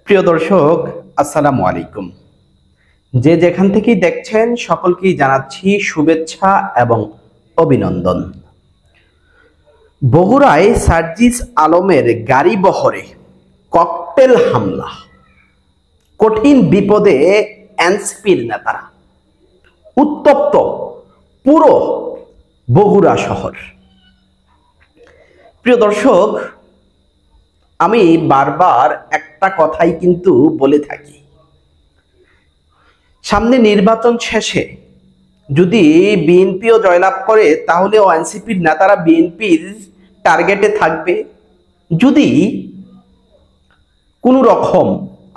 প্রিয় দর্শক, আসসালামু আলাইকুম। যে যেখান থেকেই দেখছেন সকলকেই জানাচ্ছি শুভেচ্ছা এবং অভিনন্দন। বগুড়ায় সার্জিস আলমের গাড়ি বহরে ককটেল হামলা, কঠিন বিপদে এনসিপির নেতারা, উত্তপ্ত পুরো বগুড়া শহর। প্রিয় দর্শক, আমি বারবার একটা কথাই কিন্তু বলে থাকি, সামনে নির্বাচন শেষে যদি বিএনপিও জয়লাভ করে তাহলে এনসিপির নেতারা বিএনপির টার্গেটে থাকবে। যদি কোনো রকম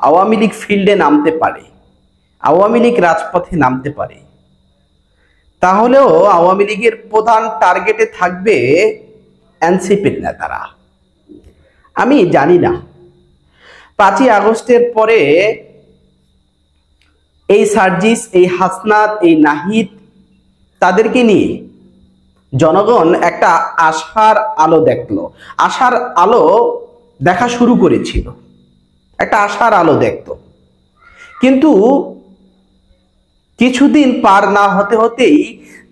আওয়ামী লীগ ফিল্ডে নামতে পারে, আওয়ামী লীগ রাজপথে নামতে পারে, তাহলেও আওয়ামী লীগের প্রধান টার্গেটে থাকবে এনসিপির নেতারা। আমি জানি না 5ই আগস্টের পরে এই সার্জিস, এই হাসনাত, এই নাহিদ, তাদেরকে নিয়ে জনগণ একটা আশার আলো দেখলো, আশার আলো দেখা শুরু করেছিল, একটা আশার আলো দেখতো। কিন্তু কিছুদিন পার না হতে হতেই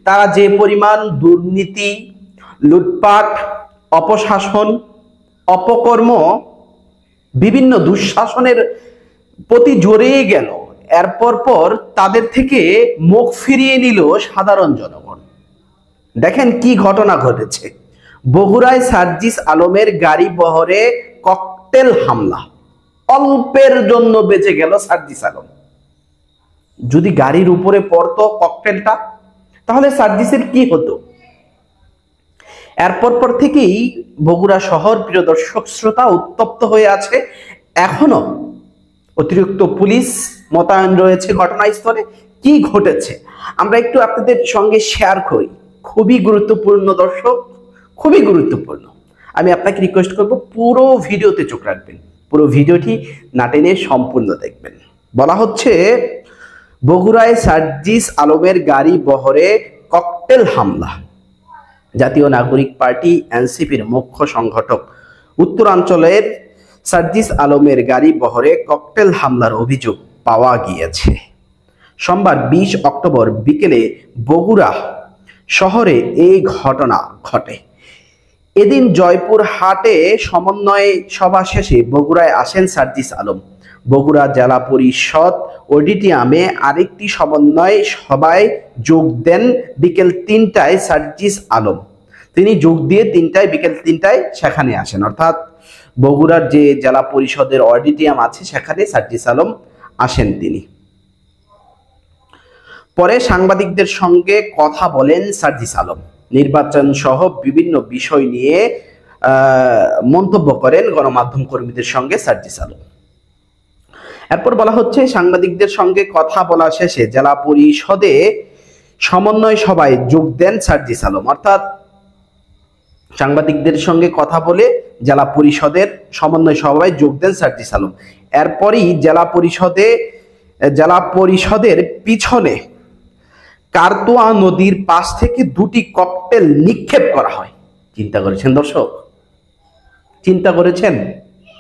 তারা যে পরিমাণ দুর্নীতি, লুটপাট, অপশাসন, অপকর্ম, বিভিন্ন দুঃশাসনের প্রতি জড়িয়ে গেল, এরপর পর তাদের থেকে মুখ ফিরিয়ে নিল সাধারণ জনগণ। দেখেন কি ঘটনা ঘটেছে। বগুড়ায় সার্জিস আলমের গাড়ি বহরে ককটেল হামলা, অল্পের জন্য বেঁচে গেল সার্জিস আলম। যদি গাড়ির উপরে পড়তো ককটেলটা, তাহলে সার্জিসের কি হতো? এরপর পর থেকেই বগুড়া শহর, প্রিয় দর্শক শ্রোতা, উত্তপ্ত হয়ে আছে। এখনো অতিরিক্ত পুলিশ মোতায়েন রয়েছে ঘটনাস্থলে। কি ঘটেছে আমরা একটু আপনাদের সঙ্গে শেয়ার করি। খুবই গুরুত্বপূর্ণ দর্শক, খুবই গুরুত্বপূর্ণ। আমি আপনাকে রিকোয়েস্ট করব পুরো ভিডিওতে চোখ রাখবেন, পুরো ভিডিওটি না টেনে সম্পূর্ণ দেখবেন। বলা হচ্ছে বগুড়ায় সার্জিস আলমের গাড়ি বহরে ককটেল হামলা। জাতীয় নাগরিক পার্টি এনসিপির মুখ্য সংগঠক উত্তরাঞ্চলের সার্জিস আলমের গাড়ি বহরে ককটেল হামলার অভিযোগ পাওয়া গিয়েছে। সোমবার 20 অক্টোবর বিকেলে বগুড়া শহরে এই ঘটনা ঘটে। এদিন জয়পুর হাটে সমন্বয় সভা শেষে বগুড়ায় আসেন সার্জিস আলম। বগুড়া জেলা পরিষদ অডিটোরিয়ামে আরেকটি সমন্বয় সভায় যোগ দেন বিকেল 3টায় সার্জিস আলম। তিনি যোগ দিয়ে বিকেল 3টায় সেখানে আসেন, অর্থাৎ বগুড়ার যে জেলা পরিষদের অডিটোরিয়াম আছে সেখানে সার্জিস আলম আসেন। তিনি পরে সাংবাদিকদের সঙ্গে কথা বলেন সার্জিস আলম। নির্বাচন সহ বিভিন্ন বিষয় নিয়ে মন্তব্য করেন গণমাধ্যম কর্মীদের সঙ্গে সার্জিস আলম। এরপর বলা হচ্ছে সাংবাদিকদের সঙ্গে কথা বলা শেষে জেলা পরিষদে সমন্বয় সভায় যোগ দেন সার্জিস আলম, অর্থাৎ সাংবাদিকদের সঙ্গে কথা বলে জেলা পরিষদের সমন্বয় সভায় যোগ দেন সার্জিস আলম। এরপরই জেলা পরিষদের পিছনে কারতোয়া নদীর পাশ থেকে 2টি ককটেল নিক্ষেপ করা হয়। চিন্তা করেছেন দর্শক? চিন্তা করেছেন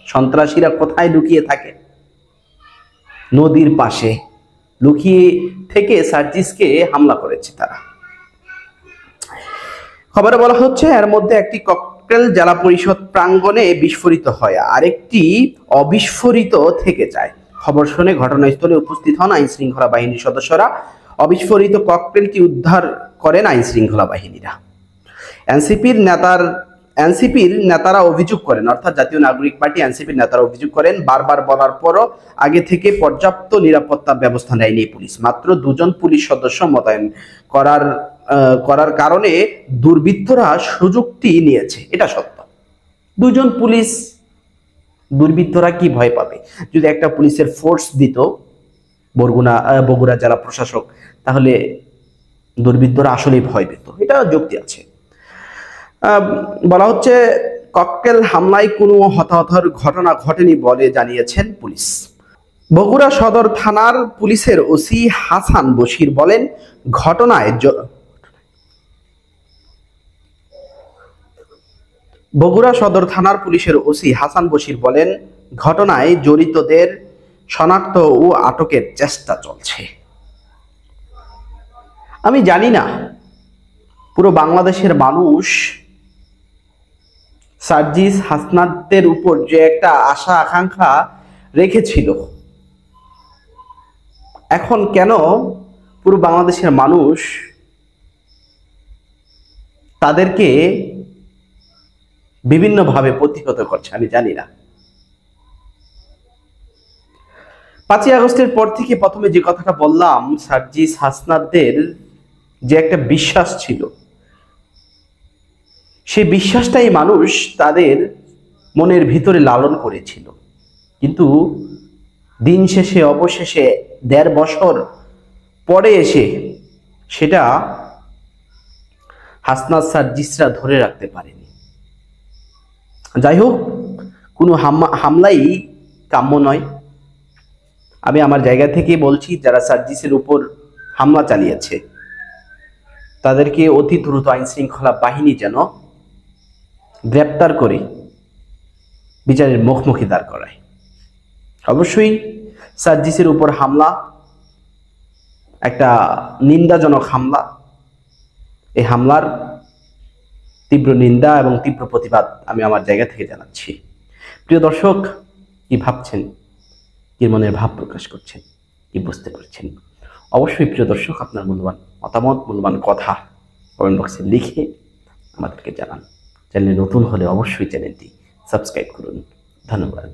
সন্ত্রাসীরা কোথায় লুকিয়ে থাকে? নদীর পাশে লুকিয়ে থেকে সার্জিসকে হামলা করেছে তারা। খবরে বলা হচ্ছে এর মধ্যে একটি ককটেল জেলা পরিষদ প্রাঙ্গণে বিস্ফোরিত হয়, আরেকটি অবিস্ফোরিত থেকে যায়। খবর শুনে ঘটনাস্থলে উপস্থিত হন আইন শৃঙ্খলা বাহিনীর সদস্যরা। অবিস্ফোরিত ককটেলটি উদ্ধার করেন আইন শৃঙ্খলা বাহিনীরা। এনসিপির নেতারা অভিযোগ করেন, অর্থাৎ জাতীয় নাগরিক পার্টি এনসিপির নেতারা অভিযোগ করেন, বারবার বলার পরও আগে থেকে পর্যাপ্ত নিরাপত্তা ব্যবস্থা নেয়নি পুলিশ। মাত্র 2জন পুলিশ সদস্য মোতায়েন করার কারণে দুর্বৃত্তরা সুযোগটি নিয়েছে। এটা সত্য। 2জন পুলিশ, দুর্বৃত্তরা কি ভয় পাবে? যদি একটা পুলিশের ফোর্স দিত বগুড়া জেলা প্রশাসক, তাহলে দুর্বৃত্তরা আসলেই ভয় পেত। এটা যুক্তি আছে। বলা হচ্ছে ককটেল হামলায় কোনো হতাহতের ঘটনা ঘটেনি বলে জানিয়েছেন পুলিশ। বগুড়া সদর থানার পুলিশের ওসি হাসান বশির বলেন, ঘটনায় জড়িতদের শনাক্ত ও আটকের চেষ্টা চলছে। আমি জানি না পুরো বাংলাদেশের মানুষ সার্জিস হাসনাতের উপর যে একটা আশা আকাঙ্ক্ষা রেখেছিল, এখন কেন পুরো বাংলাদেশের মানুষ তাদেরকে বিভিন্নভাবে প্রতিহত করছে আমি জানি না। 5ই আগস্টের পর থেকে প্রথমে যে কথাটা বললাম, সার্জিস হাসনাতদের যে একটা বিশ্বাস ছিল, সেই বিশ্বাসটাই মানুষ তাদের মনের ভিতরে লালন করেছিল। কিন্তু দিন শেষে অবশেষে 1.5 বছর পরে এসে সেটা হাসনাত সার্জিসরা ধরে রাখতে পারেনি। যাই হোক, কোনো হামলাই কাম্য নয়। আমি আমার জায়গা থেকে বলছি, যারা সার্জিসের উপর হামলা চালিয়েছে তাদেরকে অতি দ্রুত আইন শৃঙ্খলা বাহিনী যেন গ্রেপ্তার করে বিচারের মুখোমুখি দাঁড় করায়। অবশ্যই সার্জিসের উপর হামলা একটা নিন্দাজনক হামলা। এই হামলার তীব্র নিন্দা এবং তীব্র প্রতিবাদ আমি আমার জায়গা থেকে জানাচ্ছি। প্রিয় দর্শক, কি ভাবছেন, কি মনের ভাব প্রকাশ করছেন, কি বুঝতে পারছেন? অবশ্যই প্রিয় দর্শক, আপনার মূল্যবান মতামত, মূল্যবান কথা কমেন্ট বক্সে লিখে আমাদেরকে জানান। চ্যানেলে নতুন হলে অবশ্যই চ্যানেলটি সাবস্ক্রাইব করুন। ধন্যবাদ।